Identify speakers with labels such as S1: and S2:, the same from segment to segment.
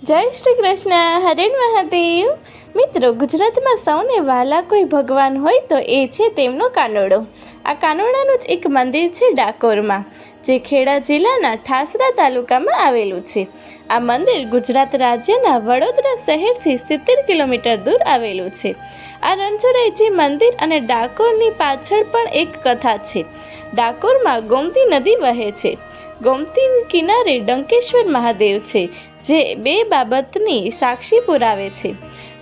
S1: જય શ્રી કૃષ્ણ, હરે મહાદેવ. મિત્રો, ગુજરાતમાં સૌને વહાલા કોઈ ભગવાન હોય તો એ છે તેમનો કાનોડો. આ કાનોડાનું જ એક મંદિર છે ડાકોરમાં, જે ખેડા જિલ્લાના ઠાસરા તાલુકામાં આવેલું છે. આ મંદિર ગુજરાત રાજ્યના વડોદરા શહેરથી 70 કિલોમીટર દૂર આવેલું છે. આ રણછોડરાયજી મંદિર અને ડાકોરની પાછળ પણ એક કથા છે. ડાકોરમાં ગોમતી નદી વહે છે. ગોમતી કિનારે ડંકેશ્વર મહાદેવ છે, જે બે બાબતની સાક્ષી પુરાવે છે.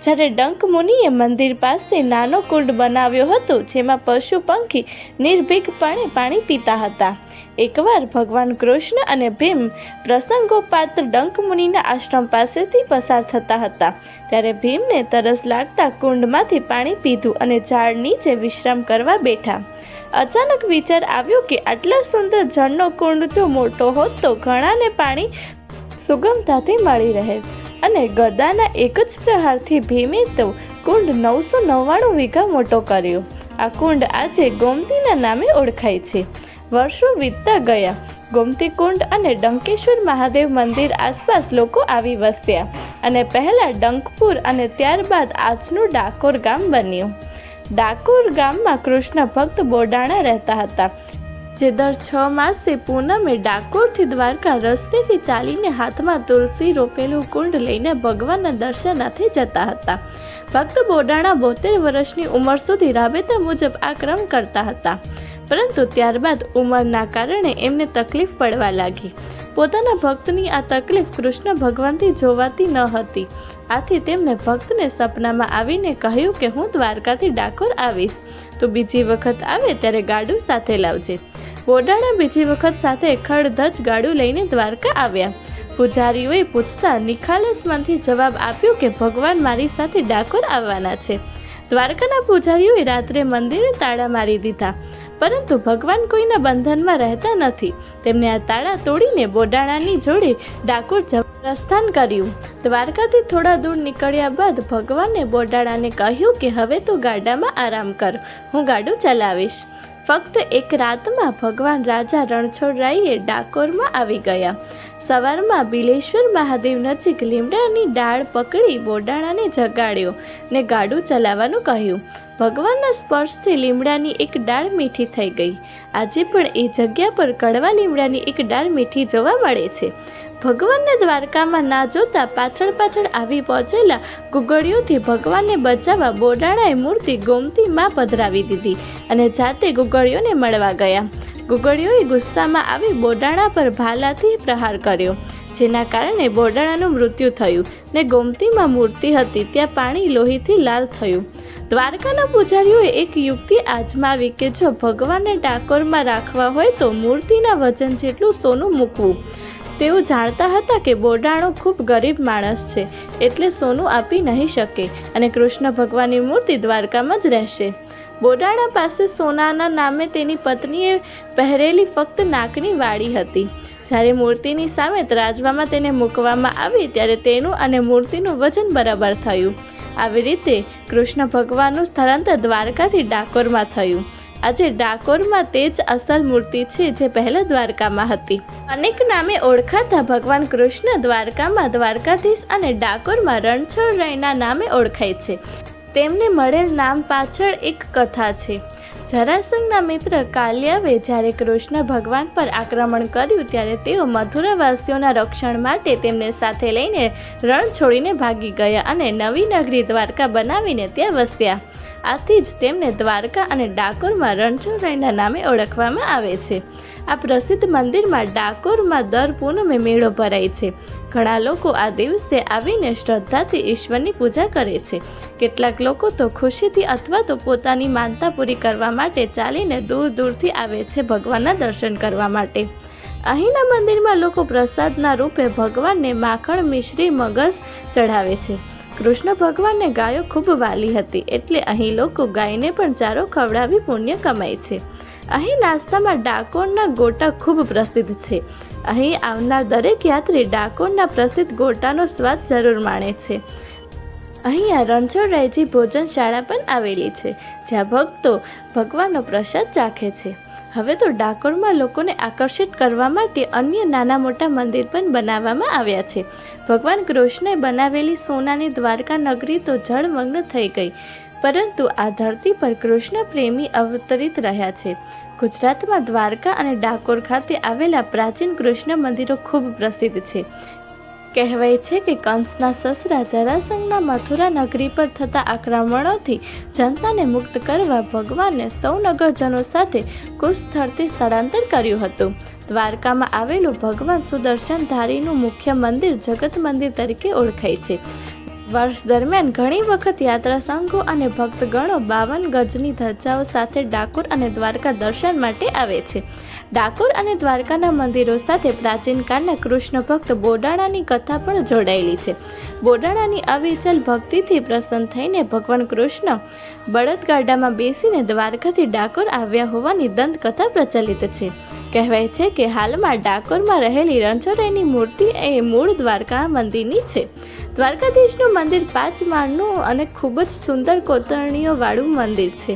S1: જ્યારે ડંક મુનિએ મંદિર પાસે નાનો કુંડ બનાવ્યો હતો, જેમાં પશુ પંખી નિર્ભીકપણે પાણી પીતા હતા. એકવાર ભગવાન કૃષ્ણ અને ભીમ પ્રસંગોપાત ડંક મુનિના આશ્રમ પાસેથી પસાર થતા હતા. ત્યારે ભીમને તરસ લાગતા કુંડમાંથી પાણી પીધું અને ઝાડ નીચે વિશ્રામ કરવા બેઠા. અચાનક વિચાર આવ્યો કે આટલા સુંદર જળનો કુંડ જો મોટો હોત તો ઘણાને પાણી સુગમતાથી મળી રહે. અને ગદાના એક જ પ્રહારથી ભીમે તો કુંડ 999 વીઘા મોટો કર્યો. આ કુંડ આજે ગોમતીના નામે ઓળખાય છે. વર્ષો વીતતા ગયા. ગોમતી કુંડ અને ડંકેશ્વર મહાદેવ મંદિર આસપાસ લોકો આવી વસ્યા અને પહેલા ડંકપુર અને ત્યારબાદ આજનું ડાકોર ગામ બન્યું. ડાકોર ગામમાં કૃષ્ણ ભક્ત બોડાણા રહેતા હતા, જે દર 6 માસે પૂનમે ડાકોરથી દ્વારકા રસ્તેથી ચાલીને હાથમાં તુલસી રોપેલું કુંડ લઈને ભગવાનના દર્શનાર્થે જતા હતા. ભક્ત બોડાણા 72 વર્ષની ઉંમર સુધી રાબેતા મુજબ આ ક્રમ કરતા હતા, પરંતુ ત્યારબાદ ઉંમરના કારણે એમને તકલીફ પડવા લાગી. પોતાના ભક્તની આ તકલીફ કૃષ્ણ ભગવાનથી જોવાતી ન હતી. આથી તેમને ભક્તને સપનામાં આવીને કહ્યું કે હું દ્વારકાથી ડાકોર આવીશ, તો બીજી વખત આવે ત્યારે ગાડું સાથે લાવજે. બોડાણા બીજી વખત સાથે ખડધજ ગાડું લઈને દ્વારકા આવ્યા. પૂજારીઓએ પૂછતા નિખાલસ મનથી જવાબ આપ્યો કે ભગવાન મારી સાથે ડાકોર આવવાના છે. દ્વારકાના પૂજારીઓએ રાત્રે મંદિરે તાળા મારી દીધા, પરંતુ ભગવાન કોઈના બંધનમાં રહેતા નથી. તેમને આ તાળા તોડીને બોડાણાની જોડે ડાકોર પ્રસ્થાન કર્યું. દ્વારકાથી થોડા દૂર નીકળ્યા બાદ ભગવાને બોડાણાને કહ્યું કે હવે તો ગાડામાં આરામ કર, હું ગાડું ચલાવીશ. ફક્ત એક રાતમાં ભગવાન રાજા રણછોડરાયે ડાકોરમાં આવી ગયા. સવારમાં બિલેશ્વર મહાદેવ નજીક લીમડાની ડાળ પકડી બોડાણાને જગાડ્યો ને ગાડું ચલાવવાનું કહ્યું. ભગવાનના સ્પર્શથી લીમડાની એક ડાળ મીઠી થઈ ગઈ. આજે પણ એ જગ્યા પર કડવા લીમડાની એક ડાળ મીઠી જોવા મળે છે. ભગવાનને દ્વારકામાં ના જોતા પાછળ આવી પહોંચેલા ગુગળીઓથી ભગવાનને બચાવવા બોડાણાએ મૂર્તિ ગોમતીમાં પધરાવી દીધી અને જાતે ગુગળીઓને મળવા ગયા. ગુગળીઓએ ગુસ્સામાં આવી બોડાણા પર ભાલાથી પ્રહાર કર્યો, જેના કારણે બોડાણાનું મૃત્યુ થયું ને ગોમતીમાં મૂર્તિ હતી ત્યાં પાણી લોહીથી લાલ થયું. દ્વારકાના પૂજારીઓએ એક યુક્તિ આજમાવી કે જો ભગવાનને ડાકોરમાં રાખવા હોય તો મૂર્તિના વજન જેટલું સોનું મૂકવું. તેઓ જાણતા હતા કે બોડાણો ખૂબ ગરીબ માણસ છે, એટલે સોનું આપી નહીં શકે અને કૃષ્ણ ભગવાનની મૂર્તિ દ્વારકામાં જ રહેશે. બોડાણા પાસે સોનાના નામે તેની પત્નીએ પહેરેલી ફક્ત નાકની વાળી હતી. જ્યારે મૂર્તિની સામે ત્રાજવામાં તેને મૂકવામાં આવી ત્યારે તેનું અને મૂર્તિનું વજન બરાબર થયું. આવી રીતે કૃષ્ણ ભગવાનનું સ્થળાંતર દ્વારકાથી ડાકોરમાં થયું. આજે ડાકોરમાં તે જ અસલ મૂર્તિ છે જે પહેલા દ્વારકામાં હતી. અનેક નામે ઓળખાતા ભગવાન કૃષ્ણ દ્વારકામાં દ્વારકાધીશ અને ડાકોરમાં રણછોડરાયના નામે ઓળખાય છે. તેમને મળેલ નામ પાછળ એક કથા છે. જરાસંઘના મિત્ર કાલ્યાવે જ્યારે કૃષ્ણ ભગવાન પર આક્રમણ કર્યું ત્યારે તેઓ મથુરાવાસીઓના રક્ષણ માટે તેમને સાથે લઈને રણ છોડીને ભાગી ગયા અને નવી નગરી દ્વારકા બનાવીને ત્યાં વસ્યા. આથી જ તેમને દ્વારકા અને ડાકોરમાં રણછોડરાયના નામે ઓળખવામાં આવે છે. આ પ્રસિદ્ધ મંદિરમાં ડાકોરમાં દર પૂનમે મેળો ભરાય છે. ઘણા લોકો આ દિવસે આવીને શ્રદ્ધાથી ઈશ્વરની પૂજા કરે છે. કેટલાક લોકો તો ખુશીથી અથવા તો પોતાની માનતા પૂરી કરવા માટે ચાલીને દૂર દૂરથી આવે છે ભગવાનના દર્શન કરવા માટે. અહીંના મંદિરમાં લોકો પ્રસાદના રૂપે ભગવાનને માખણ, મિશ્રી, મગસ ચઢાવે છે. કૃષ્ણ ભગવાનને ગાયો ખૂબ વાલી હતી, એટલે અહીં લોકો ગાયને પણ ચારો ખવડાવી પુણ્ય કમાય છે. અહીં નાસ્તામાં ડાકોરના ગોટા ખૂબ પ્રસિદ્ધ છે. અહીં આવનાર દરેક યાત્રી ડાકોરના પ્રસિદ્ધ ગોટાનો સ્વાદ જરૂર માણે છે. અહીંયા રણછોડરાયજી ભોજનશાળા પણ આવેલી છે, જ્યાં ભક્તો ભગવાનનો પ્રસાદ ચાખે છે. હવે તો ડાકોરમાં લોકોને આકર્ષિત કરવા માટે અન્ય નાના મોટા મંદિર પણ બનાવવામાં આવ્યા છે. ભગવાન કૃષ્ણે બનાવેલી સોનાની દ્વારકા નગરી તો જળમગ્ન થઈ ગઈ, પરંતુ આ ધરતી પર કૃષ્ણ પ્રેમી અવતરિત રહ્યા છે. ગુજરાતમાં દ્વારકા અને ડાકોર ખાતે આવેલા પ્રાચીન કૃષ્ણ મંદિરો ખૂબ પ્રસિદ્ધ છે. કહેવાય છે કે કંસના સસરા જરાસંઘના મથુરા નગરી પર થતા આક્રમણોથી જનતાને મુક્ત કરવા ભગવાને સૌ નગરજનો સાથે કુશ સ્થળથી સ્થળાંતર કર્યું હતું. દ્વારકામાં આવેલું ભગવાન સુદર્શનધારીનું મુખ્ય મંદિર જગત મંદિર તરીકે ઓળખાય છે. વર્ષ દરમિયાન ઘણી વખત યાત્રા સંઘો અને ભક્તગણો 52 ગજની ધજાઓ સાથે ડાકોર અને દ્વારકા દર્શન માટે આવે છે. ડાકોર અને દ્વારકાના મંદિરો સાથે પ્રાચીન કાળના કૃષ્ણ ભક્ત બોડાણાની કથા પણ જોડાયેલી છે. બોડાણાની અવિચલ ભક્તિથી પ્રસન્ન થઈને ભગવાન કૃષ્ણ બળદગાડામાં બેસીને દ્વારકાથી ડાકોર આવ્યા હોવાની દંતકથા પ્રચલિત છે. કહેવાય છે કે હાલમાં ડાકોરમાં રહેલી રણછોડરાયની મૂર્તિ એ મૂળ દ્વારકા મંદિરની છે. દ્વારકાધીશનું મંદિર 5 માળનું અને ખૂબ જ સુંદર કોતરણીઓવાળું મંદિર છે.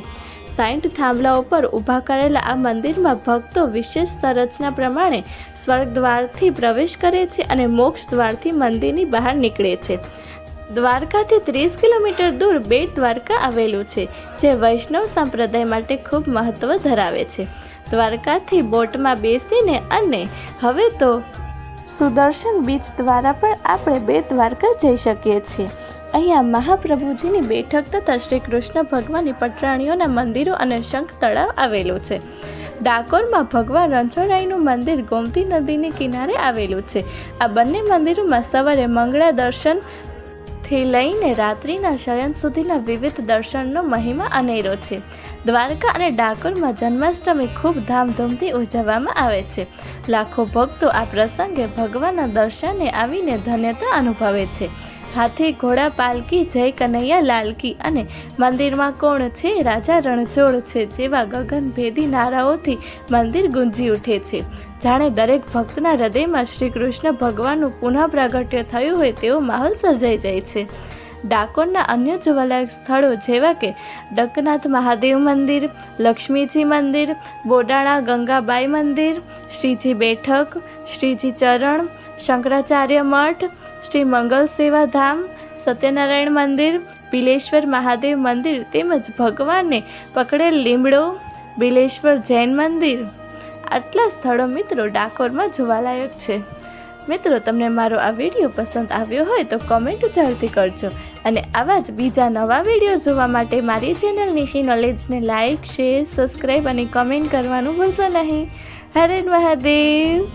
S1: 60 થાંભલાઓ પર ઊભા કરેલા આ મંદિરમાં ભક્તો વિશેષ સંરચના પ્રમાણે સ્વર્ગ દ્વારથી પ્રવેશ કરે છે અને મોક્ષ દ્વારથી મંદિરની બહાર નીકળે છે. દ્વારકાથી 30 કિલોમીટર દૂર બેટ દ્વારકા આવેલું છે, જે વૈષ્ણવ સંપ્રદાય માટે ખૂબ મહત્વ ધરાવે છે. દ્વારકાથી બોટમાં બેસીને અને હવે તો સુદર્શન બીચ દ્વારા પણ આપણે બેટ દ્વારકા જઈ શકીએ છીએ. અહીંયા મહાપ્રભુજીની બેઠક તથા શ્રી કૃષ્ણ ભગવાનની પટરાણીઓના મંદિરો અને શંખ તળાવ આવેલું છે. ડાકોરમાં ભગવાન રણછોડરાયનું મંદિર ગોમતી નદીની કિનારે આવેલું છે. આ બંને મંદિરોમાં સવારે મંગળા દર્શનથી લઈને રાત્રિના શયન સુધીના વિવિધ દર્શનનો મહિમા અનેરો છે. દ્વારકા અને ડાકોરમાં જન્માષ્ટમી ખૂબ ધામધૂમથી ઉજવવામાં આવે છે. લાખો ભક્તો આ પ્રસંગે ભગવાનના દર્શને આવીને ધન્યતા અનુભવે છે. હાથી ઘોડા પાલકી જય કનૈયા લાલકી અને મંદિરમાં કોણ છે રાજા રણછોડ છે જેવા ગગનભેદી નારાઓથી મંદિર ગુંજી ઉઠે છે. જાણે દરેક ભક્તના હૃદયમાં શ્રી કૃષ્ણ ભગવાનનું પુનઃ પ્રાગટ્ય થયું હોય તેવો માહોલ સર્જાઈ જાય છે. ડાકોરના અન્ય જોવાલાયક સ્થળો જેવા કે ડકનાથ મહાદેવ મંદિર, લક્ષ્મીજી મંદિર, બોડાણા ગંગાબાઈ મંદિર, શ્રીજી બેઠક, શ્રીજી ચરણ, શંકરાચાર્ય મઠ, શ્રી મંગલ સેવા ધામ, સત્યનારાયણ મંદિર, બિલેશ્વર મહાદેવ મંદિર તેમજ ભગવાનને પકડેલ લીમડો, બિલેશ્વર જૈન મંદિર, આટલા સ્થળો મિત્રો ડાકોરમાં જોવાલાયક છે. મિત્રો, તમને મારો આ વિડીયો પસંદ આવ્યો હોય તો કોમેન્ટ જરૂરથી કરજો અને આવા જ બીજા નવા વિડીયો જોવા માટે મારી ચેનલ નિશી નોલેજને લાઇક, શેર, સબસ્ક્રાઈબ અને કમેન્ટ કરવાનું ભૂલશો નહીં. હરે મહાદેવ.